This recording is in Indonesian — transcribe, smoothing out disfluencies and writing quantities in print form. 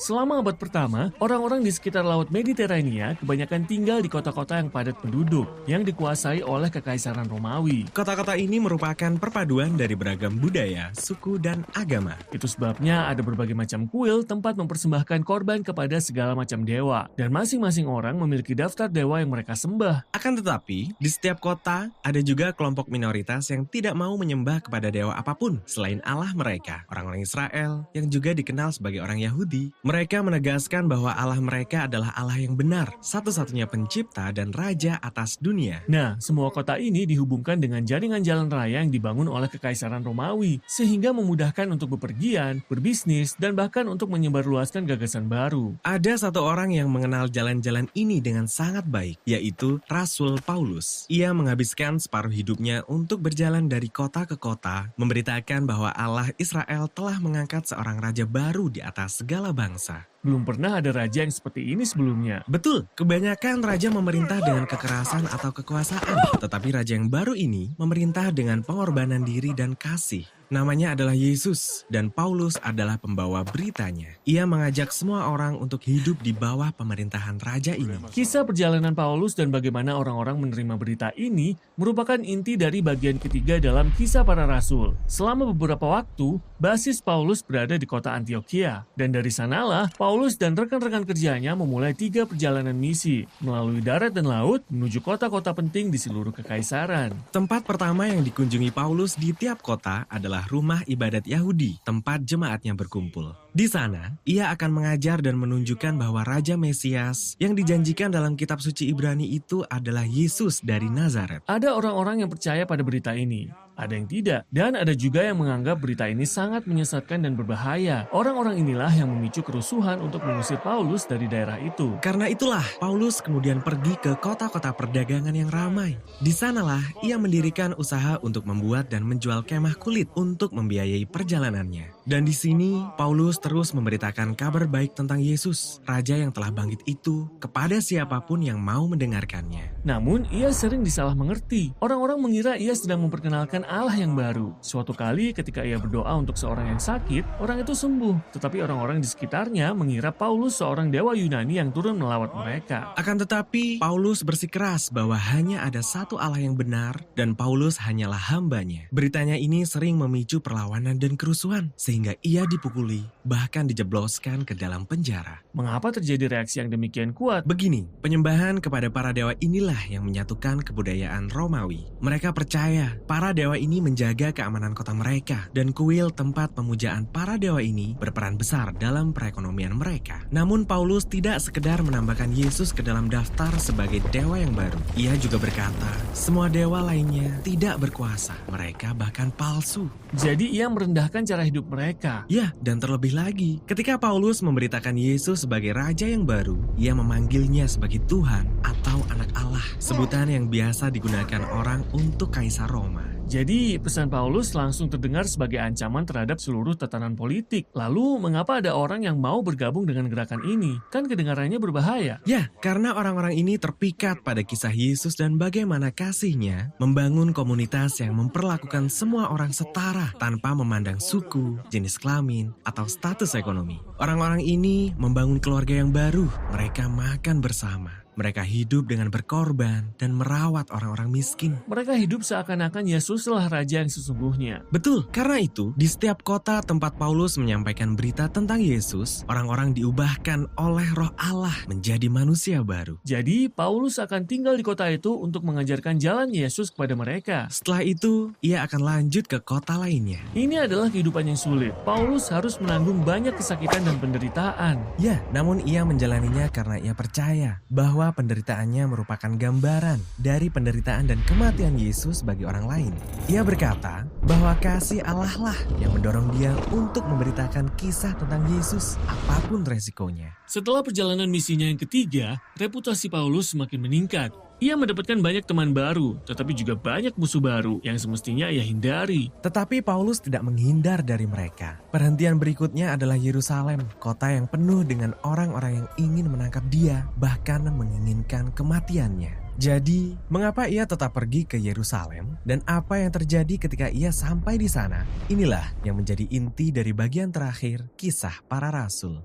Selama abad pertama, orang-orang di sekitar Laut Mediterania kebanyakan tinggal di kota-kota yang padat penduduk, yang dikuasai oleh Kekaisaran Romawi. Kota-kota ini merupakan perpaduan dari beragam budaya, suku, dan agama. Itu sebabnya ada berbagai macam kuil tempat mempersembahkan korban kepada segala macam dewa, dan masing-masing orang memiliki daftar dewa yang mereka sembah. Akan tetapi, di setiap kota ada juga kelompok minoritas yang tidak mau menyembah kepada dewa apapun selain Allah mereka, orang-orang Israel yang juga dikenal sebagai orang Yahudi. Mereka menegaskan bahwa Allah mereka adalah Allah yang benar, satu-satunya pencipta dan raja atas dunia. Nah, semua kota ini dihubungkan dengan jaringan jalan raya yang dibangun oleh Kekaisaran Romawi, sehingga memudahkan untuk bepergian, berbisnis, dan bahkan untuk menyebarluaskan gagasan baru. Ada satu orang yang mengenal jalan-jalan ini dengan sangat baik, yaitu Rasul Paulus. Ia menghabiskan separuh hidupnya untuk berjalan dari kota ke kota, memberitakan bahwa Allah Israel telah mengangkat seorang raja baru di atas segala bangsa. Belum pernah ada raja yang seperti ini sebelumnya. Betul, kebanyakan raja memerintah dengan kekerasan atau kekuasaan. Tetapi raja yang baru ini memerintah dengan pengorbanan diri dan kasih. Namanya adalah Yesus, dan Paulus adalah pembawa beritanya. Ia mengajak semua orang untuk hidup di bawah pemerintahan raja ini. Kisah perjalanan Paulus dan bagaimana orang-orang menerima berita ini merupakan inti dari bagian ketiga dalam Kisah Para Rasul. Selama beberapa waktu, basis Paulus berada di kota Antiokhia, dan dari sanalah Paulus dan rekan-rekan kerjanya memulai 3 perjalanan misi melalui darat dan laut menuju kota-kota penting di seluruh kekaisaran. Tempat pertama yang dikunjungi Paulus di tiap kota adalah rumah ibadat Yahudi, tempat jemaatnya berkumpul. Di sana, ia akan mengajar dan menunjukkan bahwa Raja Mesias yang dijanjikan dalam kitab suci Ibrani itu adalah Yesus dari Nazaret. Ada orang-orang yang percaya pada berita ini, ada yang tidak, dan ada juga yang menganggap berita ini sangat menyesatkan dan berbahaya. Orang-orang inilah yang memicu kerusuhan untuk mengusir Paulus dari daerah itu. Karena itulah, Paulus kemudian pergi ke kota-kota perdagangan yang ramai. Di sanalah ia mendirikan usaha untuk membuat dan menjual kemah kulit untuk membiayai perjalanannya. Dan di sini, Paulus terus memberitakan kabar baik tentang Yesus, Raja yang telah bangkit itu, kepada siapapun yang mau mendengarkannya. Namun, ia sering disalah mengerti. Orang-orang mengira ia sedang memperkenalkan Allah yang baru. Suatu kali ketika ia berdoa untuk seorang yang sakit, orang itu sembuh. Tetapi orang-orang di sekitarnya mengira Paulus seorang dewa Yunani yang turun melawat mereka. Akan tetapi, Paulus bersikeras bahwa hanya ada satu Allah yang benar, dan Paulus hanyalah hambanya. Beritanya ini sering memicu perlawanan dan kerusuhan, sehingga ia dipukuli, bahkan dijebloskan ke dalam penjara. Mengapa terjadi reaksi yang demikian kuat? Begini, penyembahan kepada para dewa inilah yang menyatukan kebudayaan Romawi. Mereka percaya para dewa ini menjaga keamanan kota mereka, dan kuil tempat pemujaan para dewa ini berperan besar dalam perekonomian mereka. Namun Paulus tidak sekedar menambahkan Yesus ke dalam daftar sebagai dewa yang baru. Ia juga berkata, semua dewa lainnya tidak berkuasa, mereka bahkan palsu. Jadi ia merendahkan cara hidup mereka. Ya, dan terlebih lagi, ketika Paulus memberitakan Yesus sebagai raja yang baru, ia memanggilnya sebagai Tuhan atau anak Allah, sebutan yang biasa digunakan orang untuk Kaisar Roma. Jadi, pesan Paulus langsung terdengar sebagai ancaman terhadap seluruh tatanan politik. Lalu, mengapa ada orang yang mau bergabung dengan gerakan ini? Kan kedengarannya berbahaya. Ya, karena orang-orang ini terpikat pada kisah Yesus dan bagaimana kasihnya membangun komunitas yang memperlakukan semua orang setara tanpa memandang suku, jenis kelamin, atau status ekonomi. Orang-orang ini membangun keluarga yang baru. Mereka makan bersama. Mereka hidup dengan berkorban dan merawat orang-orang miskin. Mereka hidup seakan-akan Yesuslah raja yang sesungguhnya. Betul, karena itu di setiap kota tempat Paulus menyampaikan berita tentang Yesus, orang-orang diubahkan oleh Roh Allah menjadi manusia baru. Jadi, Paulus akan tinggal di kota itu untuk mengajarkan jalan Yesus kepada mereka. Setelah itu, ia akan lanjut ke kota lainnya. Ini adalah kehidupan yang sulit. Paulus harus menanggung banyak kesakitan dan penderitaan. Ya, namun ia menjalaninya karena ia percaya bahwa penderitaannya merupakan gambaran dari penderitaan dan kematian Yesus bagi orang lain. Ia berkata bahwa kasih Allah lah yang mendorong dia untuk memberitakan kisah tentang Yesus apapun resikonya. Setelah perjalanan misinya yang ketiga, reputasi Paulus semakin meningkat. Ia mendapatkan banyak teman baru, tetapi juga banyak musuh baru yang semestinya ia hindari. Tetapi Paulus tidak menghindar dari mereka. Perhentian berikutnya adalah Yerusalem, kota yang penuh dengan orang-orang yang ingin menangkap dia, bahkan menginginkan kematiannya. Jadi, mengapa ia tetap pergi ke Yerusalem dan apa yang terjadi ketika ia sampai di sana? Inilah yang menjadi inti dari bagian terakhir Kisah Para Rasul.